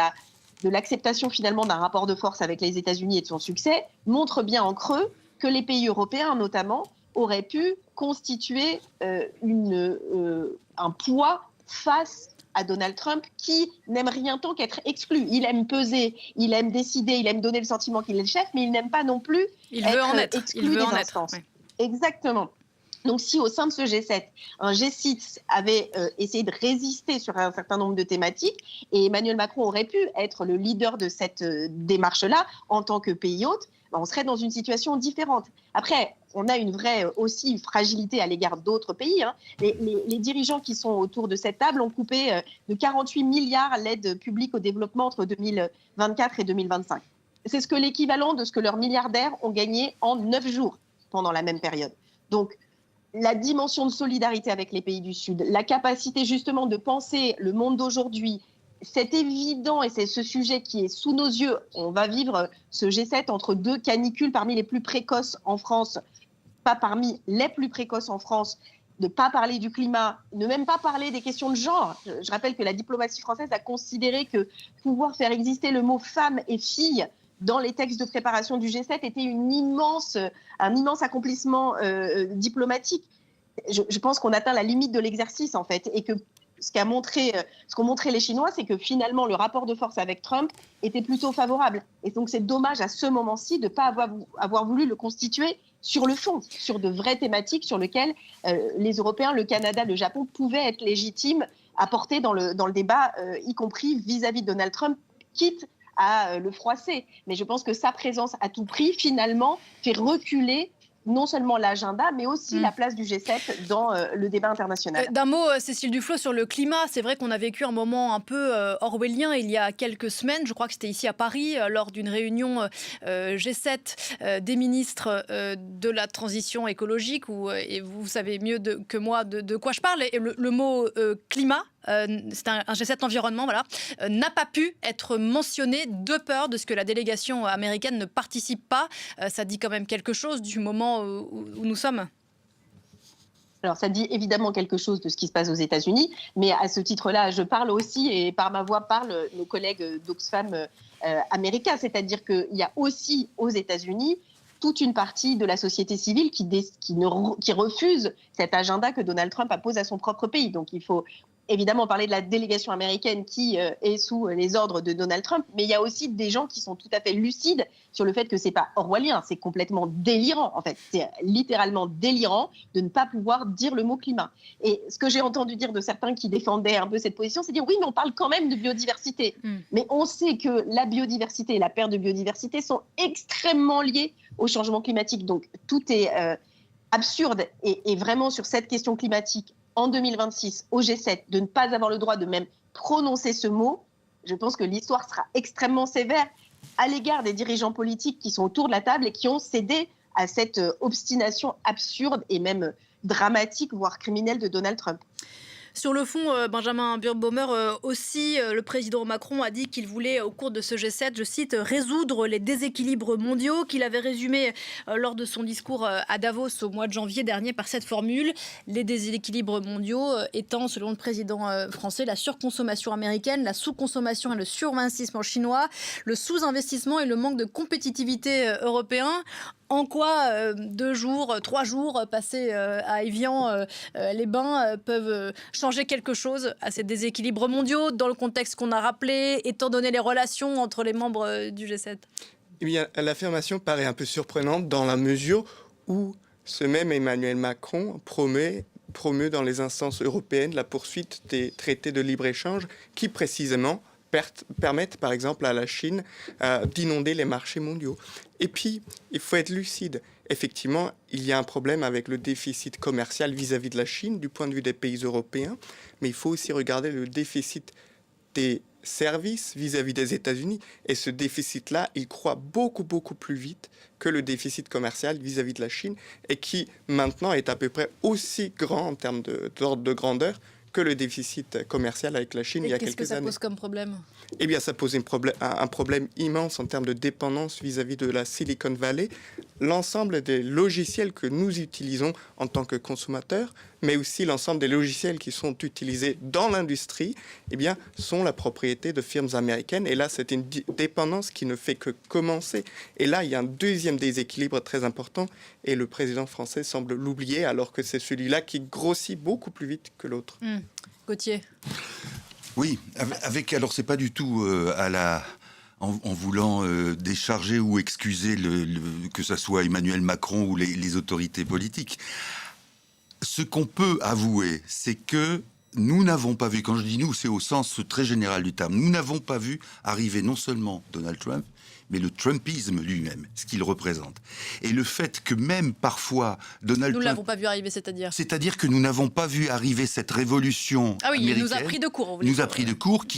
l'acceptation finalement d'un rapport de force avec les États-Unis et de son succès, montre bien en creux que les pays européens, notamment, auraient pu constituer un poids face à Donald Trump, qui n'aime rien tant qu'être exclu. Il aime peser, il aime décider, il aime donner le sentiment qu'il est le chef, mais il n'aime pas non plus exclu des instances. Ouais. Exactement. Donc, si au sein de ce G7, un G6 avait essayé de résister sur un certain nombre de thématiques, et Emmanuel Macron aurait pu être le leader de cette démarche-là en tant que pays hôte, on serait dans une situation différente. Après, on a une vraie aussi fragilité à l'égard d'autres pays. Hein. Les dirigeants qui sont autour de cette table ont coupé de 48 milliards l'aide publique au développement entre 2024 et 2025. C'est ce que l'équivalent de ce que leurs milliardaires ont gagné en 9 jours pendant la même période. Donc, la dimension de solidarité avec les pays du Sud, la capacité justement de penser le monde d'aujourd'hui, c'est évident et c'est ce sujet qui est sous nos yeux. On va vivre ce G7 entre deux canicules parmi les plus précoces en France, pas parmi les plus précoces en France, de ne pas parler du climat, ne même pas parler des questions de genre. Je rappelle que la diplomatie française a considéré que pouvoir faire exister le mot femme et fille dans les textes de préparation du G7 était un immense accomplissement diplomatique. Je pense qu'on atteint la limite de l'exercice, en fait, et que ce qu'ont montré les Chinois, c'est que finalement, le rapport de force avec Trump était plutôt favorable. Et donc, c'est dommage à ce moment-ci de ne pas avoir voulu le constituer sur le fond, sur de vraies thématiques sur lesquelles les Européens, le Canada, le Japon pouvaient être légitimes à porter dans le débat, y compris vis-à-vis de Donald Trump, quitte à le froisser. Mais je pense que sa présence à tout prix, finalement, fait reculer non seulement l'agenda, mais aussi la place du G7 dans le débat international. D'un mot, Cécile Duflot, sur le climat, c'est vrai qu'on a vécu un moment un peu orwellien il y a quelques semaines. Je crois que c'était ici à Paris, lors d'une réunion G7 des ministres de la transition écologique, et vous savez mieux que moi de quoi je parle. Et le mot climat, c'est un G7 environnement, voilà, n'a pas pu être mentionné de peur de ce que la délégation américaine ne participe pas. Ça dit quand même quelque chose du moment où nous sommes. Alors, ça dit évidemment quelque chose de ce qui se passe aux États-Unis, mais à ce titre-là, je parle aussi, et par ma voix parlent nos collègues d'Oxfam américains, c'est-à-dire qu'il y a aussi aux États-Unis toute une partie de la société civile qui refuse cet agenda que Donald Trump impose à son propre pays. Donc, il faut évidemment parler de la délégation américaine qui est sous les ordres de Donald Trump, mais il y a aussi des gens qui sont tout à fait lucides sur le fait que c'est pas orwellien, c'est complètement délirant en fait. C'est littéralement délirant de ne pas pouvoir dire le mot climat. Et ce que j'ai entendu dire de certains qui défendaient un peu cette position, c'est dire oui, mais on parle quand même de biodiversité. Mais on sait que la biodiversité et la perte de biodiversité sont extrêmement liées au changement climatique. Donc tout est absurde et vraiment sur cette question climatique, en 2026, au G7, de ne pas avoir le droit de même prononcer ce mot, je pense que l'histoire sera extrêmement sévère à l'égard des dirigeants politiques qui sont autour de la table et qui ont cédé à cette obstination absurde et même dramatique, voire criminelle de Donald Trump. Sur le fond, Benjamin Birnbaumer, aussi, le président Macron a dit qu'il voulait, au cours de ce G7, je cite, résoudre les déséquilibres mondiaux, qu'il avait résumé lors de son discours à Davos au mois de janvier dernier par cette formule. Les déséquilibres mondiaux étant, selon le président français, la surconsommation américaine, la sous-consommation et le surinvestissement chinois, le sous-investissement et le manque de compétitivité européen. En quoi 2 jours, 3 jours passés à Évian-les-Bains peuvent changer quelque chose à ces déséquilibres mondiaux dans le contexte qu'on a rappelé, étant donné les relations entre les membres du G7 ? Eh bien, l'affirmation paraît un peu surprenante dans la mesure où ce même Emmanuel Macron promeut dans les instances européennes la poursuite des traités de libre-échange qui, précisément, permettent par exemple à la Chine d'inonder les marchés mondiaux. Et puis, il faut être lucide. Effectivement, il y a un problème avec le déficit commercial vis-à-vis de la Chine du point de vue des pays européens, mais il faut aussi regarder le déficit des services vis-à-vis des États-Unis. Et ce déficit-là, il croît beaucoup, beaucoup plus vite que le déficit commercial vis-à-vis de la Chine et qui, maintenant, est à peu près aussi grand en termes d'ordre de grandeur que le déficit commercial avec la Chine il y a quelques années. Qu'est-ce que ça pose comme problème ? Eh bien, ça pose un problème immense en termes de dépendance vis-à-vis de la Silicon Valley. L'ensemble des logiciels que nous utilisons en tant que consommateurs, mais aussi l'ensemble des logiciels qui sont utilisés dans l'industrie, eh bien, sont la propriété de firmes américaines. Et là, c'est une dépendance qui ne fait que commencer. Et là, il y a un deuxième déséquilibre très important et le président français semble l'oublier alors que c'est celui-là qui grossit beaucoup plus vite que l'autre. Gauthier. Oui, alors c'est pas du tout en voulant décharger ou excuser que ça soit Emmanuel Macron ou les autorités politiques. Ce qu'on peut avouer, c'est que nous n'avons pas vu, quand je dis nous, c'est au sens très général du terme, nous n'avons pas vu arriver non seulement Donald Trump, mais le Trumpisme lui-même, ce qu'il représente. Et le fait que même parfois Donald Trump... Nous ne l'avons pas vu arriver, c'est-à-dire ? C'est-à-dire que nous n'avons pas vu arriver cette révolution américaine. Il nous a pris de court. Il nous a pris de court, qui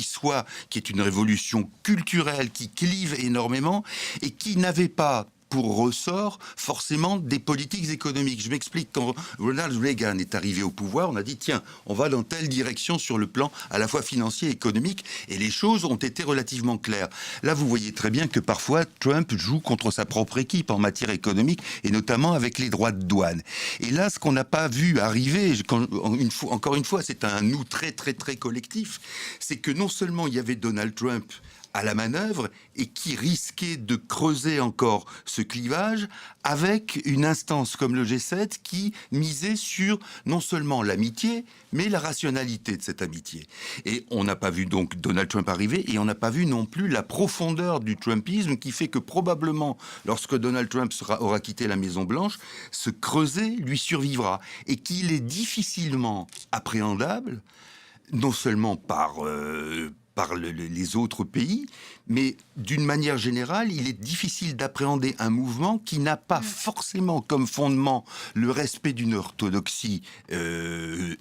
est une révolution culturelle, qui clive énormément, et qui n'avait pas pour ressort forcément des politiques économiques. Je m'explique, quand Ronald Reagan est arrivé au pouvoir, on a dit tiens, on va dans telle direction sur le plan à la fois financier et économique, et les choses ont été relativement claires. Là, vous voyez très bien que parfois Trump joue contre sa propre équipe en matière économique, et notamment avec les droits de douane. Et là, ce qu'on n'a pas vu arriver, encore une fois, c'est un nous très très très collectif, c'est que non seulement il y avait Donald Trump à la manœuvre et qui risquait de creuser encore ce clivage avec une instance comme le G7 qui misait sur non seulement l'amitié, mais la rationalité de cette amitié. Et on n'a pas vu donc Donald Trump arriver et on n'a pas vu non plus la profondeur du Trumpisme qui fait que probablement, lorsque Donald Trump aura quitté la Maison-Blanche, ce creuset lui survivra et qu'il est difficilement appréhendable, non seulement par les autres pays, mais d'une manière générale, il est difficile d'appréhender un mouvement qui n'a pas forcément comme fondement le respect d'une orthodoxie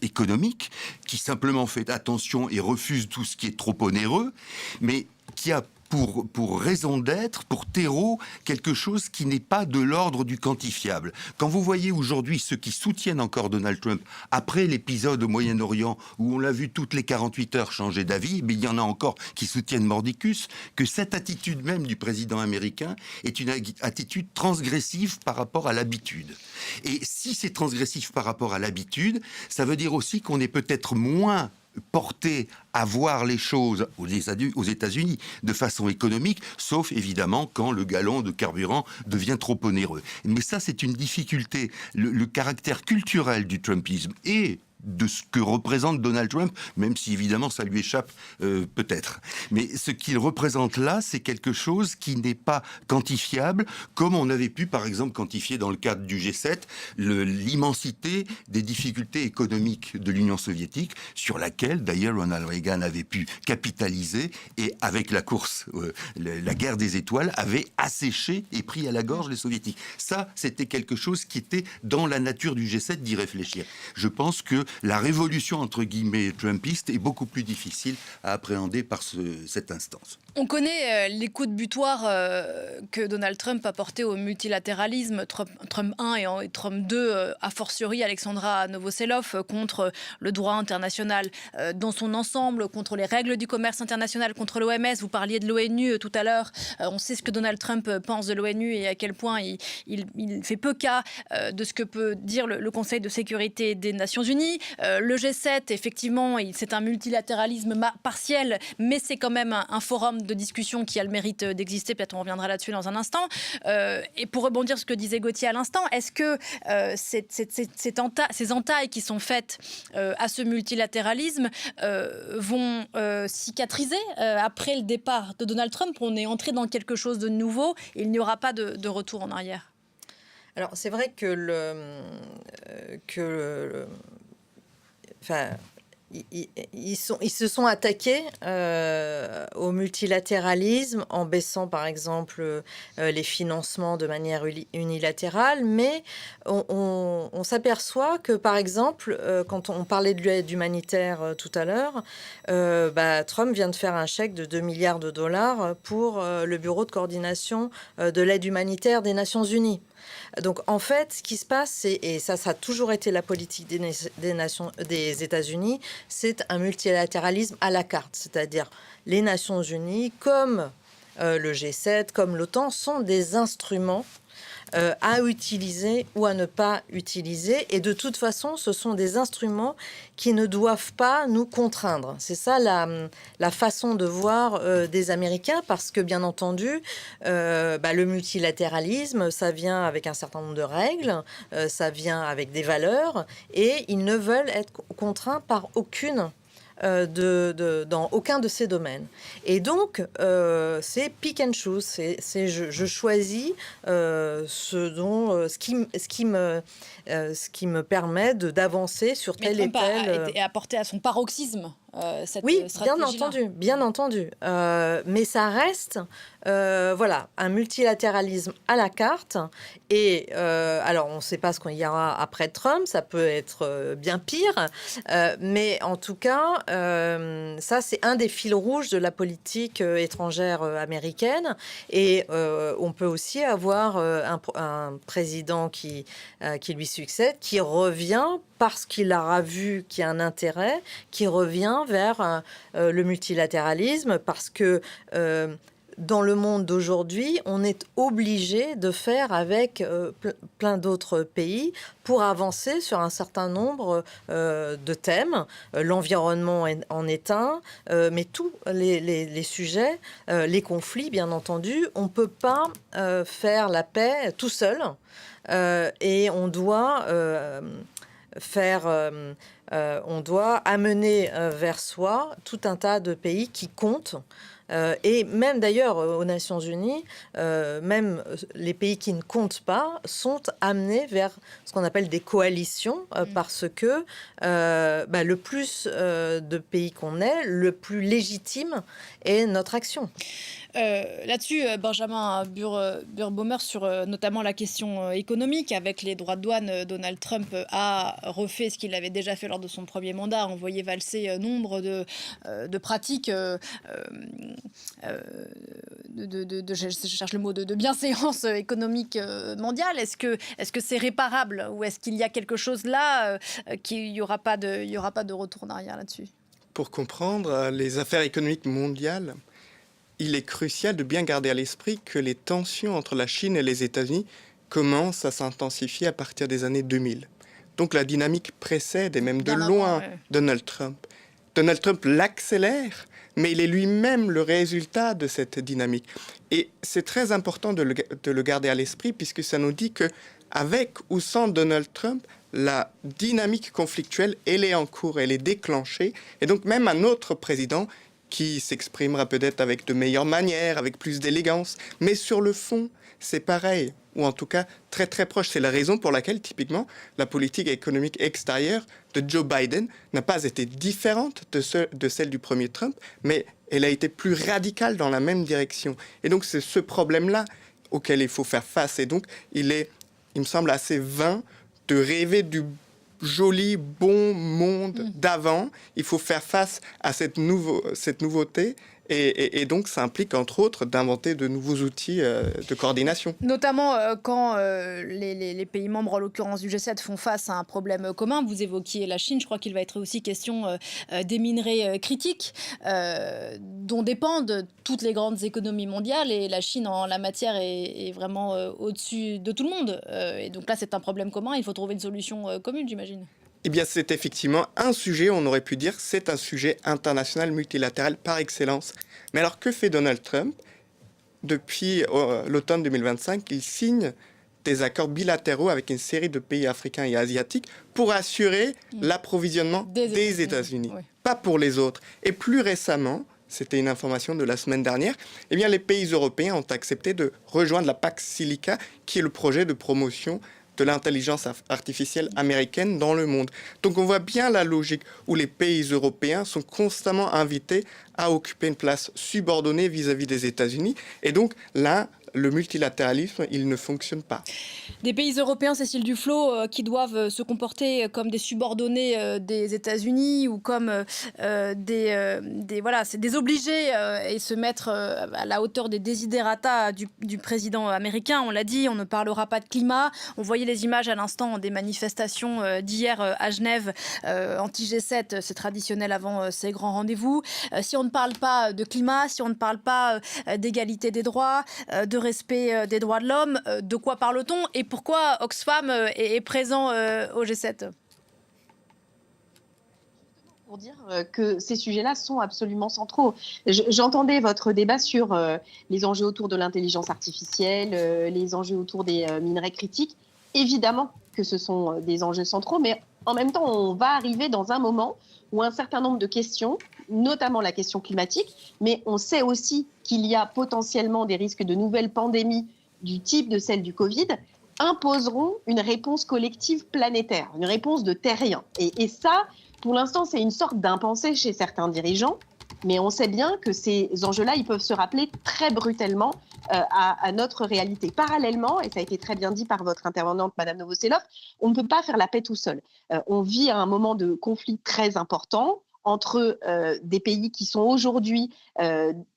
économique, qui simplement fait attention et refuse tout ce qui est trop onéreux, mais qui a pour raison d'être, pour terreau, quelque chose qui n'est pas de l'ordre du quantifiable. Quand vous voyez aujourd'hui ceux qui soutiennent encore Donald Trump, après l'épisode au Moyen-Orient, où on l'a vu toutes les 48 heures changer d'avis, mais il y en a encore qui soutiennent mordicus, que cette attitude même du président américain est une attitude transgressive par rapport à l'habitude. Et si c'est transgressif par rapport à l'habitude, ça veut dire aussi qu'on est peut-être moins porté à voir les choses aux États-Unis de façon économique, sauf évidemment quand le gallon de carburant devient trop onéreux. Mais ça, c'est une difficulté. Le caractère culturel du Trumpisme et de ce que représente Donald Trump, même si évidemment ça lui échappe peut-être. Mais ce qu'il représente là, c'est quelque chose qui n'est pas quantifiable, comme on avait pu par exemple quantifier dans le cadre du G7 l'immensité des difficultés économiques de l'Union soviétique, sur laquelle d'ailleurs Ronald Reagan avait pu capitaliser et avec la course, la guerre des étoiles, avait asséché et pris à la gorge les soviétiques. Ça, c'était quelque chose qui était dans la nature du G7 d'y réfléchir. Je pense que la révolution, entre guillemets, trumpiste est beaucoup plus difficile à appréhender par cette instance. On connaît les coups de butoir que Donald Trump a portés au multilatéralisme, Trump 1 et Trump 2, a fortiori Alexandra Novoselov, contre le droit international dans son ensemble, contre les règles du commerce international, contre l'OMS. Vous parliez de l'ONU tout à l'heure. On sait ce que Donald Trump pense de l'ONU et à quel point il fait peu cas de ce que peut dire le Conseil de sécurité des Nations Unies. Le G7, effectivement, c'est un multilatéralisme partiel, mais c'est quand même un forum de discussion qui a le mérite d'exister. Peut-être on reviendra là-dessus dans un instant. Et pour rebondir sur ce que disait Gauthier à l'instant, est-ce que ces entailles qui sont faites à ce multilatéralisme vont cicatriser après le départ de Donald Trump? On est entré dans quelque chose de nouveau et il n'y aura pas de retour en arrière. Alors, c'est vrai que ils se sont attaqués au multilatéralisme en baissant, par exemple, les financements de manière unilatérale. Mais on s'aperçoit que, par exemple, quand on parlait de l'aide humanitaire tout à l'heure, Trump vient de faire un chèque de 2 milliards de dollars pour le Bureau de coordination de l'aide humanitaire des Nations Unies. Donc, en fait, ce qui se passe, et ça a toujours été la politique des États-Unis, c'est un multilatéralisme à la carte. C'est-à-dire, les Nations Unies, comme le G7, comme l'OTAN, sont des instruments à utiliser ou à ne pas utiliser. Et de toute façon, ce sont des instruments qui ne doivent pas nous contraindre. C'est ça la façon de voir des Américains, parce que, bien entendu, le multilatéralisme, ça vient avec un certain nombre de règles, ça vient avec des valeurs, et ils ne veulent être contraints par aucune dans aucun de ces domaines. Et donc, c'est pick and choose. Je choisis ce qui me permet d'avancer sur tel et tel. Et apporté à son paroxysme cette stratégie-là. Bien entendu. Mais ça reste, un multilatéralisme à la carte. Et alors, on ne sait pas ce qu'il y aura après Trump. Ça peut être bien pire. Mais en tout cas, ça, c'est un des fils rouges de la politique étrangère américaine. Et on peut aussi avoir un président qui lui succède, qui revient parce qu'il aura vu qu'il y a un intérêt, qui revient vers le multilatéralisme, parce que dans le monde d'aujourd'hui, on est obligé de faire avec plein d'autres pays pour avancer sur un certain nombre de thèmes. L'environnement en est un, mais tous les sujets, les conflits, bien entendu, on ne peut pas faire la paix tout seul. Et on doit on doit amener vers soi tout un tas de pays qui comptent. Et même d'ailleurs aux Nations Unies, même les pays qui ne comptent pas sont amenés vers ce qu'on appelle des coalitions, parce que le plus de pays qu'on est, le plus légitime est notre action. Là-dessus, Benjamin Burbaumer, sur notamment la question économique, avec les droits de douane, Donald Trump a refait ce qu'il avait déjà fait lors de son premier mandat, envoyé valser nombre de pratiques je cherche le mot, de bienséance économique mondiale. Est-ce que c'est réparable, ou est-ce qu'il y a quelque chose là qu'il n'y aura pas de retour en arrière là-dessus? Pour comprendre les affaires économiques mondiales, il est crucial de bien garder à l'esprit que les tensions entre la Chine et les États-Unis commencent à s'intensifier à partir des années 2000. Donc la dynamique précède, et même de loin, Donald Trump. Donald Trump l'accélère, mais il est lui-même le résultat de cette dynamique. Et c'est très important de le garder à l'esprit, puisque ça nous dit que, avec ou sans Donald Trump, la dynamique conflictuelle, elle est en cours, elle est déclenchée. Et donc même un autre président qui s'exprimera peut-être avec de meilleures manières, avec plus d'élégance, mais sur le fond, c'est pareil, ou en tout cas très très proche. C'est la raison pour laquelle, typiquement, la politique économique extérieure de Joe Biden n'a pas été différente de celle du premier Trump, mais elle a été plus radicale dans la même direction. Et donc c'est ce problème-là auquel il faut faire face. Et donc il me semble assez vain de rêver du joli, bon monde d'avant. Il faut faire face à cette nouveauté Et donc, ça implique, entre autres, d'inventer de nouveaux outils de coordination. Notamment quand les pays membres, en l'occurrence du G7, font face à un problème commun. Vous évoquiez la Chine, je crois qu'il va être aussi question des minerais critiques dont dépendent toutes les grandes économies mondiales, et la Chine en la matière est vraiment au-dessus de tout le monde. Et donc là, c'est un problème commun, il faut trouver une solution commune, j'imagine. Eh bien, c'est effectivement un sujet, on aurait pu dire, c'est un sujet international, multilatéral par excellence. Mais alors, que fait Donald Trump ? Depuis l'automne 2025, il signe des accords bilatéraux avec une série de pays africains et asiatiques pour assurer l'approvisionnement des États-Unis, pas pour les autres. Et plus récemment, c'était une information de la semaine dernière, eh bien, les pays européens ont accepté de rejoindre la Pax Silica, qui est le projet de promotion de l'intelligence artificielle américaine dans le monde. Donc on voit bien la logique où les pays européens sont constamment invités à occuper une place subordonnée vis-à-vis des États-Unis. Et donc là, le multilatéralisme, il ne fonctionne pas. Des pays européens, Cécile Duflot, qui doivent se comporter comme des subordonnés des États-Unis ou comme c'est des obligés et se mettre à la hauteur des desiderata du président américain. On l'a dit, on ne parlera pas de climat. On voyait les images à l'instant des manifestations d'hier à Genève, anti-G7, c'est traditionnel avant ces grands rendez-vous. Si on ne parle pas de climat, si on ne parle pas d'égalité des droits, de respect des droits de l'homme, de quoi parle-t-on et pourquoi Oxfam est présent au G7 ? Pour dire que ces sujets-là sont absolument centraux. J'entendais votre débat sur les enjeux autour de l'intelligence artificielle, les enjeux autour des minerais critiques. Évidemment que ce sont des enjeux centraux, mais en même temps, on va arriver dans un moment où un certain nombre de questions, notamment la question climatique, mais on sait aussi qu'il y a potentiellement des risques de nouvelles pandémies du type de celle du Covid, imposeront une réponse collective planétaire, une réponse de terrien. Et ça, pour l'instant, c'est une sorte d'impensé chez certains dirigeants, mais on sait bien que ces enjeux-là, ils peuvent se rappeler très brutalement à notre réalité. Parallèlement, et ça a été très bien dit par votre intervenante, Madame Novoselov, on ne peut pas faire la paix tout seul. On vit à un moment de conflit très important entre des pays qui sont aujourd'hui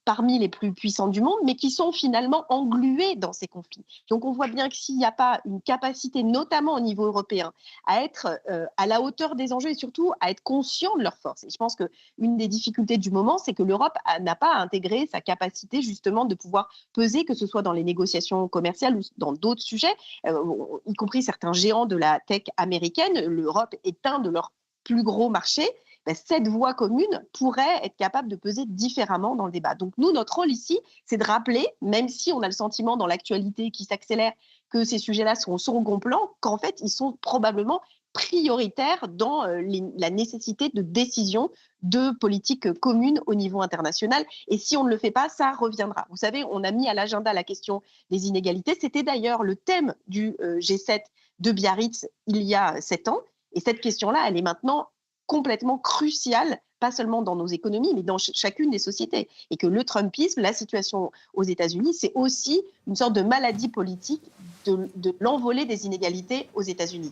parmi les plus puissants du monde, mais qui sont finalement englués dans ces conflits. Donc on voit bien que s'il n'y a pas une capacité, notamment au niveau européen, à être à la hauteur des enjeux et surtout à être conscient de leurs forces. Et je pense qu'une des difficultés du moment, c'est que l'Europe n'a pas intégré sa capacité justement de pouvoir peser, que ce soit dans les négociations commerciales ou dans d'autres sujets, y compris certains géants de la tech américaine. L'Europe est un de leurs plus gros marchés. Cette voie commune pourrait être capable de peser différemment dans le débat. Donc nous, notre rôle ici, c'est de rappeler, même si on a le sentiment dans l'actualité qui s'accélère que ces sujets-là sont au second plan, qu'en fait, ils sont probablement prioritaires dans la nécessité de décision de politique commune au niveau international. Et si on ne le fait pas, ça reviendra. Vous savez, on a mis à l'agenda la question des inégalités. C'était d'ailleurs le thème du G7 de Biarritz il y a 7 ans. Et cette question-là, elle est maintenant complètement crucial, pas seulement dans nos économies, mais dans chacune des sociétés. Et que le Trumpisme, la situation aux États-Unis, c'est aussi une sorte de maladie politique de l'envolée des inégalités aux États-Unis.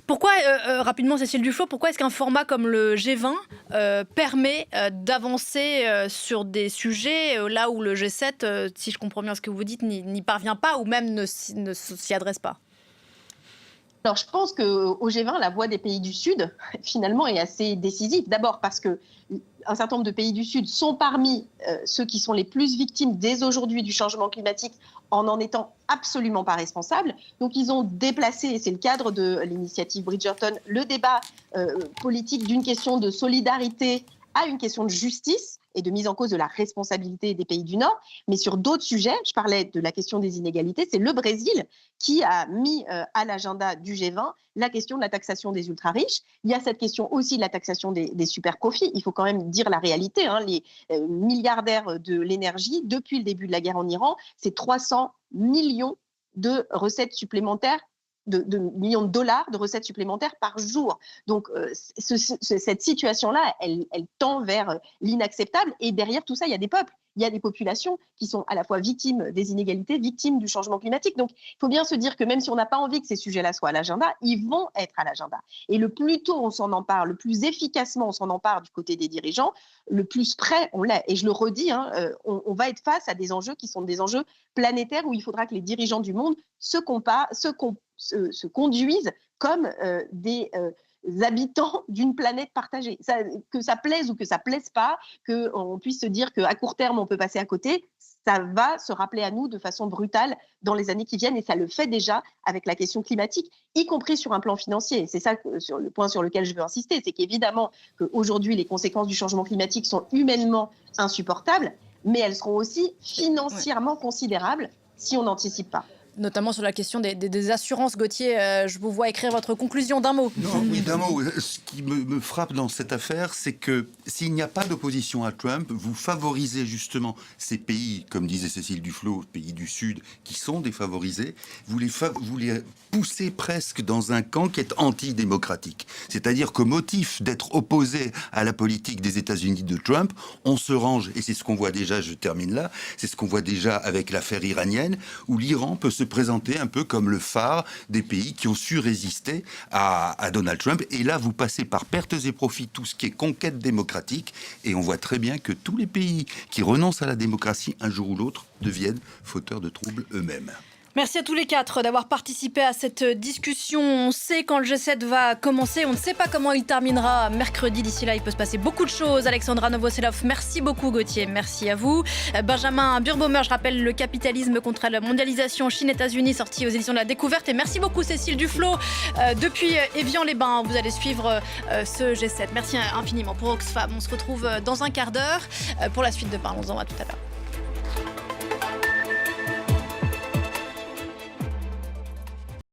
Pourquoi, rapidement, Cécile Duflot, pourquoi est-ce qu'un format comme le G20 permet d'avancer sur des sujets là où le G7, si je comprends bien ce que vous dites, n'y parvient pas ou même ne s'y adresse pas ? Alors, je pense qu'au G20, la voix des pays du Sud, finalement, est assez décisive. D'abord parce qu'un certain nombre de pays du Sud sont parmi ceux qui sont les plus victimes dès aujourd'hui du changement climatique en étant absolument pas responsables. Donc, ils ont déplacé, et c'est le cadre de l'initiative Bridgerton, le débat politique d'une question de solidarité à une question de justice et de mise en cause de la responsabilité des pays du Nord. Mais sur d'autres sujets, je parlais de la question des inégalités, c'est le Brésil qui a mis à l'agenda du G20 la question de la taxation des ultra-riches. Il y a cette question aussi de la taxation des super-profits. Il faut quand même dire la réalité. Les milliardaires de l'énergie, depuis le début de la guerre en Iran, c'est 300 millions de recettes supplémentaires, de millions de dollars de recettes supplémentaires par jour. Donc, cette situation-là, elle tend vers l'inacceptable. Et derrière tout ça, il y a des peuples. il y a des populations qui sont à la fois victimes des inégalités, victimes du changement climatique. Donc, il faut bien se dire que même si on n'a pas envie que ces sujets-là soient à l'agenda, ils vont être à l'agenda. Et le plus tôt on s'en empare, le plus efficacement on s'en empare du côté des dirigeants, le plus près on l'est. Et je le redis, on va être face à des enjeux qui sont des enjeux planétaires où il faudra que les dirigeants du monde se conduisent comme des habitants d'une planète partagée. Que ça plaise ou que ça plaise pas, qu'on puisse se dire qu'à court terme on peut passer à côté, ça va se rappeler à nous de façon brutale dans les années qui viennent, et ça le fait déjà avec la question climatique, y compris sur un plan financier. C'est ça sur le point sur lequel je veux insister, c'est qu'évidemment qu'aujourd'hui les conséquences du changement climatique sont humainement insupportables, mais elles seront aussi financièrement considérables si on n'anticipe pas. Notamment sur la question des assurances. Gauthier, je vous vois écrire votre conclusion d'un mot. Non, oui, d'un mot. Ce qui me frappe dans cette affaire, c'est que s'il n'y a pas d'opposition à Trump, vous favorisez justement ces pays, comme disait Cécile Duflot, pays du Sud, qui sont défavorisés, vous les poussez presque dans un camp qui est antidémocratique. C'est-à-dire qu'au motif d'être opposé à la politique des États-Unis de Trump, on se range, et c'est ce qu'on voit déjà, je termine là, c'est ce qu'on voit déjà avec l'affaire iranienne, où l'Iran peut se présenter un peu comme le phare des pays qui ont su résister à Donald Trump. Et là, vous passez par pertes et profits tout ce qui est conquête démocratique. Et on voit très bien que tous les pays qui renoncent à la démocratie, un jour ou l'autre, deviennent fauteurs de troubles eux-mêmes. Merci à tous les quatre d'avoir participé à cette discussion. On sait quand le G7 va commencer, on ne sait pas comment il terminera mercredi. D'ici là, il peut se passer beaucoup de choses. Alexandra Novoselov, merci beaucoup Gauthier, merci à vous. Benjamin Burbaumer, je rappelle Le capitalisme contre la mondialisation, Chine-États-Unis, sorti aux éditions de la Découverte. Et merci beaucoup Cécile Duflot, depuis Évian-les-Bains, vous allez suivre ce G7. Merci infiniment pour Oxfam. On se retrouve dans un quart d'heure pour la suite de Parlons-en. À tout à l'heure.